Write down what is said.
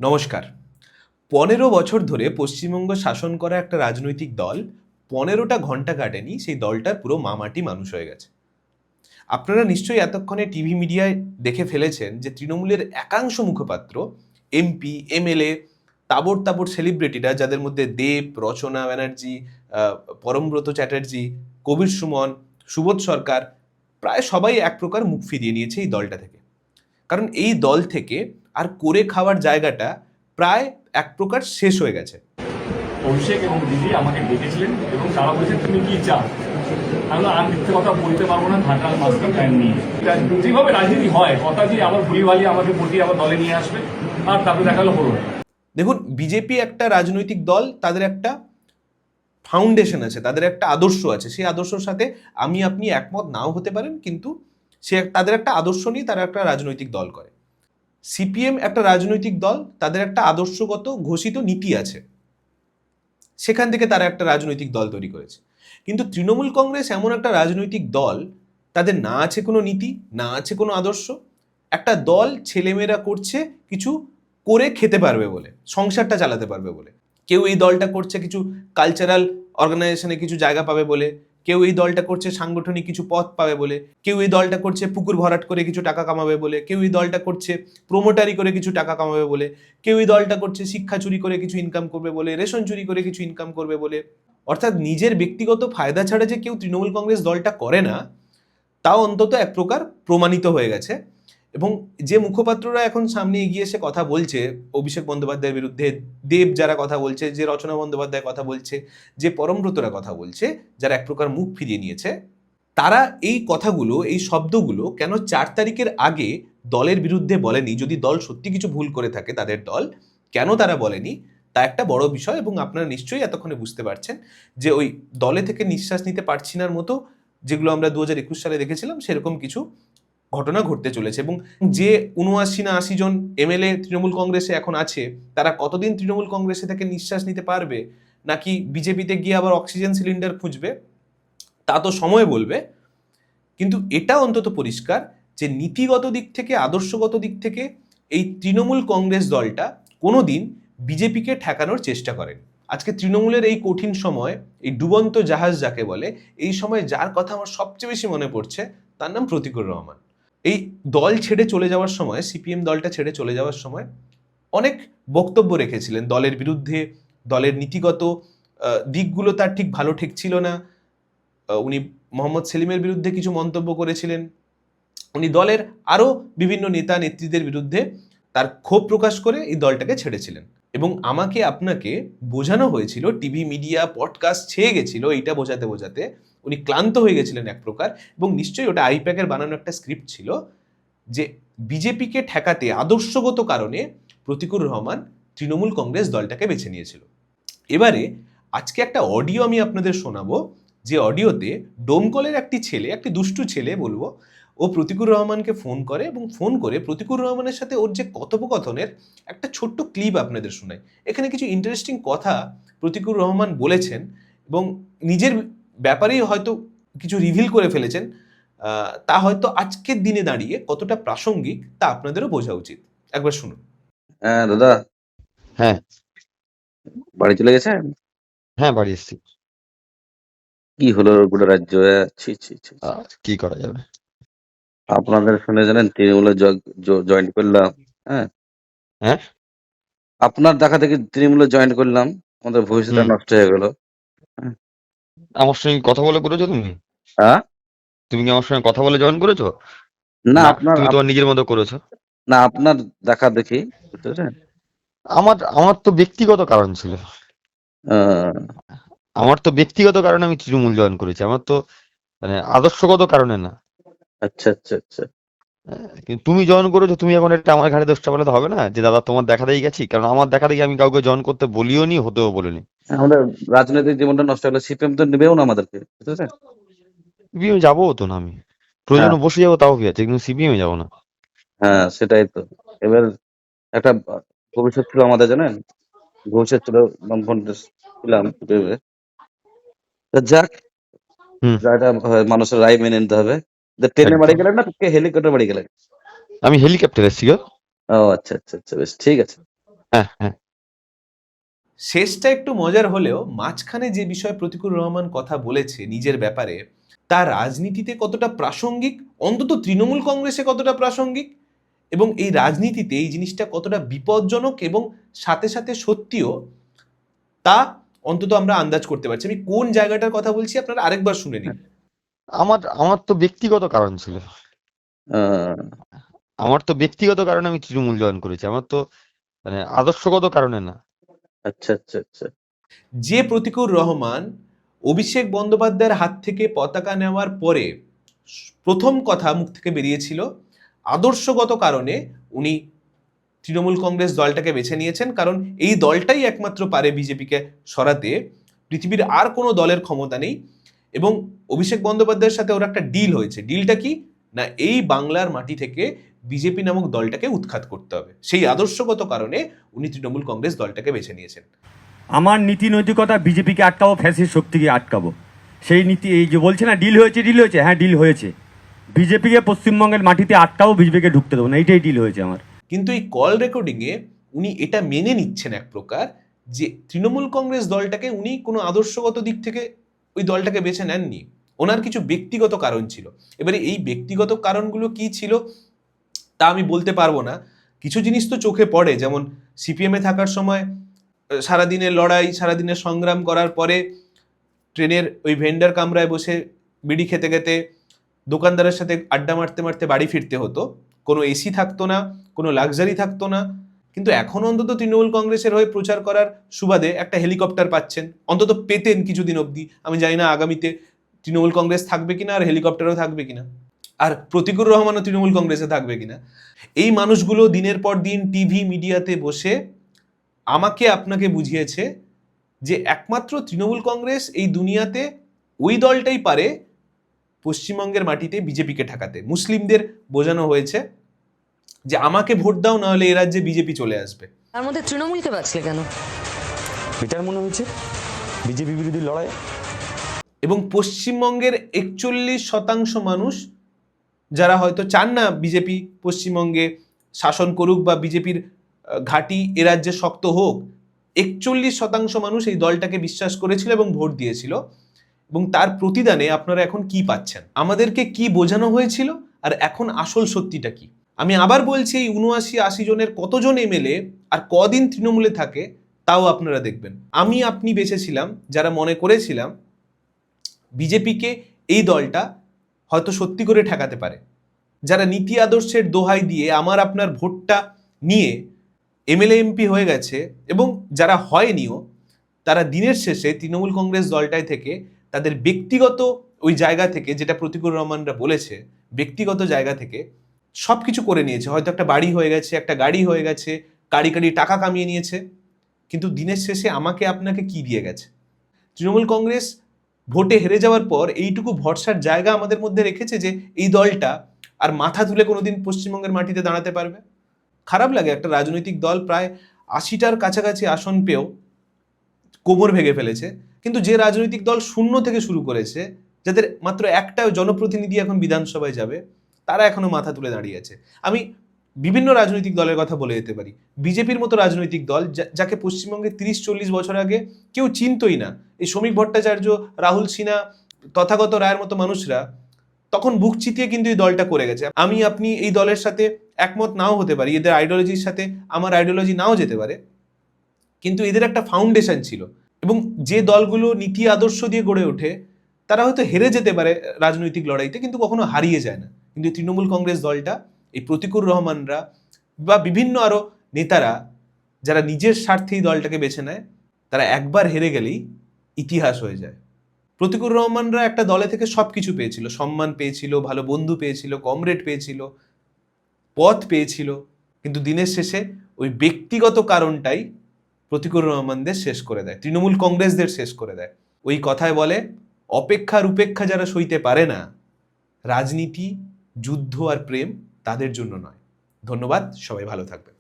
নমস্কার। ১৫ বছর ধরে পশ্চিমবঙ্গ শাসন করা একটা রাজনৈতিক দল ১৫টা ঘন্টা কাটেনি সেই দলটার পুরো মামাটি মানুষ হয়ে গেছে। আপনারা নিশ্চয়ই এতক্ষণে টিভি মিডিয়ায় দেখে ফেলেছেন যে তৃণমূলের একাংশ মুখপাত্র, এমপি, এমএলএ, তাবড় তাবড় সেলিব্রিটিরা যাদের মধ্যে দেব, রচনা ব্যানার্জি, পরমব্রত চ্যাটার্জি, কবির সুমন, সুবোধ সরকার প্রায় সবাই এক প্রকার মুখ ফিরিয়ে নিয়েছে এই দলটা থেকে। কারণ এই দল থেকে আর করে খাওয়ার জায়গাটা প্রায় এক প্রকার শেষ হয়ে গেছে। অভিষেক এবং দিদি আমাকে ডেকেছিলেন এবং তারা বলছেন তুমি কি চাও। আমি আর মিথ্যে কথা বলতে পারবো না, ঘাটাল মাস্টার প্ল্যান নিয়ে যেভাবে রাজনীতি হয়, কথা দিয়ে আবার ভুলি ভালি আমাকে পটিয়ে আবার দলে নিয়ে আসবে আর তারপরে দেখালো হলো। দেখুন, বিজেপি একটা রাজনৈতিক দল, তাদের একটা ফাউন্ডেশন আছে, তাদের একটা আদর্শ আছে। সেই আদর্শের সাথে আমি আপনি একমত নাও হতে পারেন, কিন্তু তাদের একটা আদর্শ নিয়ে তারা একটা রাজনৈতিক দল করে। সিপিএম একটা রাজনৈতিক দল, তাদের একটা আদর্শগত ঘোষিত নীতি আছে, সেখান থেকে তারা একটা রাজনৈতিক দল তৈরি করেছে। কিন্তু তৃণমূল কংগ্রেস এমন একটা রাজনৈতিক দল, তাদের না আছে কোনো নীতি, না আছে কোনো আদর্শ। একটা দল ছেলেমেয়েরা করছে কিছু করে খেতে পারবে বলে, সংসারটা চালাতে পারবে বলে। কেউ এই দলটা করছে কিছু কালচারাল অর্গানাইজেশনে কিছু জায়গা পাবে বলে, কেউ এই দলটা করছে সাংগঠনিক কিছু পথ পাবে বলে, কেউ এই দলটা করছে পুকুর ভরাট করে কিছু টাকা কামাবে বলে, কেউ এই দলটা করছে প্রোমোটারি করে কিছু টাকা কামাবে বলে, কেউ এই দলটা করছে শিক্ষা চুরি করে কিছু ইনকাম করবে বলে, রেশন চুরি করে কিছু ইনকাম করবে বলে। অর্থাৎ নিজের ব্যক্তিগত ফায়দা ছাড়া যে কেউ তৃণমূল কংগ্রেস দলটা করে না, তাও অন্তত এক প্রকার প্রমাণিত হয়ে গেছে। এবং যে মুখপাত্ররা এখন সামনে এগিয়ে এসে কথা বলছে অভিষেক বন্দ্যোপাধ্যায়ের বিরুদ্ধে, দেব যারা কথা বলছে, যে রচনা বন্দ্যোপাধ্যায় কথা বলছে, যে পরমব্রতরা কথা বলছে, যারা এক প্রকার মুখ ফিরিয়ে নিয়েছে, তারা এই কথাগুলো, এই শব্দগুলো কেন ৪ তারিখের আগে দলের বিরুদ্ধে বলেনি? যদি দল সত্যি কিছু ভুল করে থাকে, তাদের দল কেন তারা বলেনি, তা একটা বড় বিষয়। এবং আপনারা নিশ্চয়ই এতক্ষণে বুঝতে পারছেন যে ওই দলে থেকে নিঃশ্বাস নিতে পারছি নার মতো যেগুলো আমরা ২০২১ সালে দেখেছিলাম, সেরকম কিছু ঘটনা ঘটতে চলেছে। এবং যে ৭৯ না ৮০ জন এমএলএ তৃণমূল কংগ্রেসে এখন আছে, তারা কতদিন তৃণমূল কংগ্রেসে থেকে নিঃশ্বাস নিতে পারবে, নাকি বিজেপিতে গিয়ে আবার অক্সিজেন সিলিন্ডার খুঁজবে, তা তো সময় বলবে। কিন্তু এটা অন্তত পরিষ্কার যে নীতিগত দিক থেকে, আদর্শগত দিক থেকে এই তৃণমূল কংগ্রেস দলটা কোনোদিন বিজেপিকে ঠেকানোর চেষ্টা করেন। আজকে তৃণমূলের এই কঠিন সময়, এই ডুবন্ত জাহাজ যাকে বলে, এই সময় যার কথা আমার সবচেয়ে বেশি মনে পড়ছে তার নাম প্রতীকুর রহমান। এই দল ছেড়ে চলে যাওয়ার সময়, সিপিএম দলটা ছেড়ে চলে যাওয়ার সময় অনেক বক্তব্য রেখেছিলেন দলের বিরুদ্ধে। দলের নীতিগত দিকগুলো তার ঠিক ভালো ঠেকছিল না। উনি মোহাম্মদ সেলিমের বিরুদ্ধে কিছু মন্তব্য করেছিলেন। উনি দলের আরও বিভিন্ন নেতা নেত্রীদের বিরুদ্ধে তার ক্ষোভ প্রকাশ করে এই দলটাকে ছেড়েছিলেন। এবং আমাকে আপনাকে বোঝানো হয়েছিল, টিভি মিডিয়া পডকাস্ট ছেয়ে গেছিল এইটা বোঝাতে বোঝাতে, উনি ক্লান্ত হয়ে গেছিলেন এক প্রকার। এবং নিশ্চয়ই ওটা আইপ্যাকের বানানো একটা স্ক্রিপ্ট ছিল যে বিজেপিকে ঠেকাতে আদর্শগত কারণে প্রতীকুর রহমান তৃণমূল কংগ্রেস দলটাকে বেছে নিয়েছিল। এবারে আজকে একটা অডিও আমি আপনাদের শোনাবো, যে অডিওতে ডোমকলের একটি ছেলে, একটি দুষ্টু ছেলে বলবো, ও প্রতীকুর রহমানকে ফোন করে এবং ফোন করে প্রতীকুর রহমানের সাথে ওর যে কথোপকথনের একটা ছোট্ট ক্লিপ আপনাদের শোনাই। এখানে কিছু ইন্টারেস্টিং কথা প্রতীকুর রহমান বলেছেন এবং নিজের ব্যাপারেই হয়তো কিছু রিভিল করে ফেলেছেন। তা হয়তো আজকের দিনে দাঁড়িয়ে কতটা প্রাসঙ্গিক তা আপনাদেরও বোঝা উচিত। একবার শুনুন। হ্যাঁ দাদা, হ্যাঁ বাড়ি চলে গেছেন? হ্যাঁ বাড়ি এসছি। কি হলো গোটা রাজ্য? ছি ছি ছি ছি। আর কি করা যাবে? আপনাদের শুনে জানেন তৃণমূলে জয়েন করলাম। হ্যাঁ, হ্যাঁ আপনার দেখা দেখি তৃণমূলে জয়েন করলাম, আমাদের ভবিষ্যৎটা হুম। নষ্ট হয়ে গেল। আমার সঙ্গে কথা বলে করেছো তুমি? হ্যাঁ, তুমি কি আমার সঙ্গে কথা বলে জয়েন করেছো? না না আপনার তুমি তোমার নিজের মতো করেছো? না আপনার দেখা দেখি, বুঝতে পেরেছেন? আমার আমার তো ব্যক্তিগত কারণ ছিল। আহ, আমার তো ব্যক্তিগত কারণে আমি তৃণমূল জয়েন করেছি, আমার তো মানে আদর্শগত কারণে না। আচ্ছা আচ্ছা আচ্ছা। কিন্তু তুমি জয়েন করেছো, তুমি এখন এটা আমার ঘাড়ে দোষটা বলে তো হবে না যে দাদা তোমার দেখা দিয়ে গেছি। কারণ আমার দেখা দেখি আমি কাউকে জয়েন করতে বলিও নি, হতেও বলিনি। আমাদের রাজনৈতিক জীবনটা নষ্ট হলো, সিপিএম তো নেবেও না আমাদেরকে, বুঝতে পেরেছেন? সিপিএম যাবো তো না আমি, হ্যাঁ প্রয়োজনে বসে যাবো তাও কি আছে, কিন্তু সিপিএম যাবো না। হ্যাঁ, সেটাই তো। এবার একটা ভবিষ্যৎ ছিল আমাদের, জানেন, ভবিষ্যৎ ছিল, বামফ্রন্টে ছিলাম ভেবে। তা যাক, হুম। যাটা হয় মানুষের রায় মেনে নিতে হবে। ট্রেনে বাড়ি একদম। গেলেন না হেলিকপ্টার বাড়ি গেলেন? আমি হেলিকপ্টার এসেছি গো। ও আচ্ছা আচ্ছা আচ্ছা, বেশ ঠিক আছে। হ্যাঁ হ্যাঁ। শেষটা একটু মজার হলেও মাঝখানে যে বিষয়ে প্রতিকুর রহমান কথা বলেছে নিজের ব্যাপারে, তা রাজনীতিতে কতটা প্রাসঙ্গিক, অন্তত তৃণমূল কংগ্রেসে কতটা প্রাসঙ্গিক, এবং এই রাজনীতিতে এই জিনিসটা কতটা বিপজ্জনক এবং সাথে সাথে সত্যিও, তা অন্তত আমরা আন্দাজ করতে পারছি। আমি কোন জায়গাটার কথা বলছি আপনারা আরেকবার শুনে নিন। আমার আমার তো ব্যক্তিগত কারণ ছিল। আহ, আমার তো ব্যক্তিগত কারণে আমি তৃণমূল জয়েন করেছি, আমার তো মানে আদর্শগত কারণে না। আচ্ছা আচ্ছা আচ্ছা। যে প্রতিকুর রহমান অভিষেক বন্দ্যোপাধ্যায়ের হাত থেকে পতাকা নেওয়ার পরে প্রথম কথা মুখ থেকে বেরিয়েছিল, আদর্শগত কারণে উনি তৃণমূল কংগ্রেস দলটাকে বেছে নিয়েছেন, কারণ এই দলটাই একমাত্র পারে বিজেপিকে সরাতে, পৃথিবীর আর কোনো দলের ক্ষমতা নেই। এবং অভিষেক বন্দ্যোপাধ্যায়ের সাথে ওর একটা ডিল হয়েছে। ডিলটা কি না, এই বাংলার মাটি থেকে বিজেপি নামক দলটাকে উৎখাত করতে হবে। সেই আদর্শগত কারণে উনি তৃণমূল কংগ্রেস দলটাকে বেছে নিয়েছেন। আমার নীতি নৈতিকতা বিজেপিকে আটকাবো, ফ্যাসিস্ট শক্তিকে আটকাবো, সেই নীতি। এই যে বলছে না ডিল হয়েছে, ডিল হয়েছে, হ্যাঁ ডিল হয়েছে। বিজেপিকে পশ্চিমবঙ্গের মাটিতে আটকাবো, বিজেপিকে ঢুকতে দেবো না, এইটাই ডিল হয়েছে আমার। কিন্তু এই কল রেকর্ডিংয়ে উনি এটা মেনে নিচ্ছেন এক প্রকার যে তৃণমূল কংগ্রেস দলটাকে উনি কোনো আদর্শগত দিক থেকে ওই দলটাকে বেছে নেননি, ওনার কিছু ব্যক্তিগত কারণ ছিল। এবারে এই ব্যক্তিগত কারণগুলো কি ছিল তা আমি বলতে পারবো না। কিছু জিনিস তো চোখে পড়ে, যেমন সিপিএমে থাকার সময় সারাদিনের লড়াই, সারাদিনের সংগ্রাম করার পরে ট্রেনের ওই ভেন্ডার কামরায় বসে বিড়ি খেতে খেতে দোকানদারের সাথে আড্ডা মারতে মারতে বাড়ি ফিরতে হতো। কোনো এসি থাকতো না, কোনো লাক্সারি থাকতো না। কিন্তু এখন অন্তত তৃণমূল কংগ্রেসের হয়ে প্রচার করার সুবাদে একটা হেলিকপ্টার পাচ্ছেন, অন্তত পেতেন কিছুদিন অবধি। আমি জানি না আগামীতে তৃণমূল কংগ্রেস থাকবে কিনা আর হেলিকপ্টারও থাকবে কিনা, আর প্রতিকুর রহমানও তৃণমূল কংগ্রেসে থাকবে কিনা। এই মানুষগুলো দিনের পর দিন টিভি মিডিয়াতে বসে আমাকে আপনাকে বুঝিয়েছে যে একমাত্র তৃণমূল কংগ্রেস এই দুনিয়াতে, ওই দলটাই পারে পশ্চিমবঙ্গের মাটিতে বিজেপিকে ঠেকাতে। মুসলিমদের বোঝানো হয়েছে যে আমাকে ভোট দাও, না হলে এ রাজ্যে বিজেপি চলে আসবে। তার মধ্যে তৃণমূলকে বাঁচলে কেন? বেটার মনে হয়েছে বিজেপি বিরোধী লড়াই। এবং পশ্চিমবঙ্গের 41% মানুষ যারা হয়তো চান না বিজেপি পশ্চিমবঙ্গে শাসন করুক বা বিজেপির ঘাঁটি এ রাজ্যে শক্ত হোক, 41% মানুষ এই দলটাকে বিশ্বাস করেছিল এবং ভোট দিয়েছিল। এবং তার প্রতিদানে আপনারা এখন কি পাচ্ছেন, আমাদেরকে কি বোঝানো হয়েছিল আর এখন আসল সত্যিটা কি। আমি আবার বলছি, এই 79-80 জনের কতজন এমএলএ আর কদিন তৃণমূলে থাকে তাও আপনারা দেখবেন। আমি আপনি বেঁচেছিলাম যারা মনে করেছিলাম বিজেপিকে এই দলটা হয়তো সত্যি করে ঠেকাতে পারে, যারা নীতি আদর্শের দোহাই দিয়ে আমার আপনার ভোটটা নিয়ে এমএলএ এমপি হয়ে গেছে, এবং যারা হয়নিও, তারা দিনের শেষে তৃণমূল কংগ্রেস দলটায় থেকে তাদের ব্যক্তিগত ওই জায়গা থেকে, যেটা প্রতিকুর রহমানরা বলেছে, ব্যক্তিগত জায়গা থেকে সব কিছু করে নিয়েছে। হয়তো একটা বাড়ি হয়ে গেছে, একটা গাড়ি হয়ে গেছে, কাড়ি কাড়ি টাকা কামিয়ে নিয়েছে, কিন্তু দিনের শেষে আমাকে আপনাকে কি দিয়ে গেছে? তৃণমূল কংগ্রেস ভোটে হেরে যাওয়ার পর এইটুকু ভরসার জায়গা আমাদের মধ্যে রেখেছে যে এই দলটা আর মাথা তুলে কোনোদিন পশ্চিমবঙ্গের মাটিতে দাঁড়াতে পারবে। খারাপ লাগে, একটা রাজনৈতিক দল প্রায় 80টার কাছাকাছি আসন পেয়েও কোমর ভেঙে ফেলেছে। কিন্তু যে রাজনৈতিক দল শূন্য থেকে শুরু করেছে, যাদের মাত্র একটা জনপ্রতিনিধি এখন বিধানসভায় যাবে, তারা এখনো মাথা তুলে দাঁড়িয়ে আছে। আমি বিভিন্ন রাজনৈতিক দলের কথা বলে যেতে পারি। বিজেপির মতো রাজনৈতিক দল, যাকে পশ্চিমবঙ্গে 30-40 বছর আগে কেউ চিনতই না, এই শ্রমিক ভট্টাচার্য, রাহুল সিনহা, তথাগত রায়ের মতো মানুষরা তখন বুক চিতিয়ে কিন্তু এই দলটা করে গেছে। আমি আপনি এই দলের সাথে একমত নাও হতে পারি, এদের আইডিওলজির সাথে আমার আইডিওলজি নাও যেতে পারে, কিন্তু এদের একটা ফাউন্ডেশন ছিল। এবং যে দলগুলো নীতি আদর্শ দিয়ে গড়ে ওঠে, তারা হয়তো হেরে যেতে পারে রাজনৈতিক লড়াইতে, কিন্তু কখনো হারিয়ে যায় না। কিন্তু তৃণমূল কংগ্রেস দলটা, এই প্রতিকুর রহমানরা বা বিভিন্ন আরো নেতারা যারা নিজের স্বার্থেই দলটাকে বেছে নেয়, তারা একবার হেরে গেলেই ইতিহাস হয়ে যায়। প্রতিকুর রহমানরা একটা দলে থেকে সবকিছু পেয়েছিল, সম্মান পেয়েছিল, ভালো বন্ধু পেয়েছিল, কমরেড পেয়েছিল, পথ পেয়েছিল, কিন্তু দিনের শেষে ওই ব্যক্তিগত কারণটাই প্রতিকুর রহমানদের শেষ করে দেয়, তৃণমূল কংগ্রেসদের শেষ করে দেয়। ওই কথায় বলে, অপেক্ষার উপেক্ষা যারা সইতে পারে না, রাজনীতি, যুদ্ধ আর প্রেম তাদের জন্য নয়। ধন্যবাদ, সবাই ভালো থাকবেন।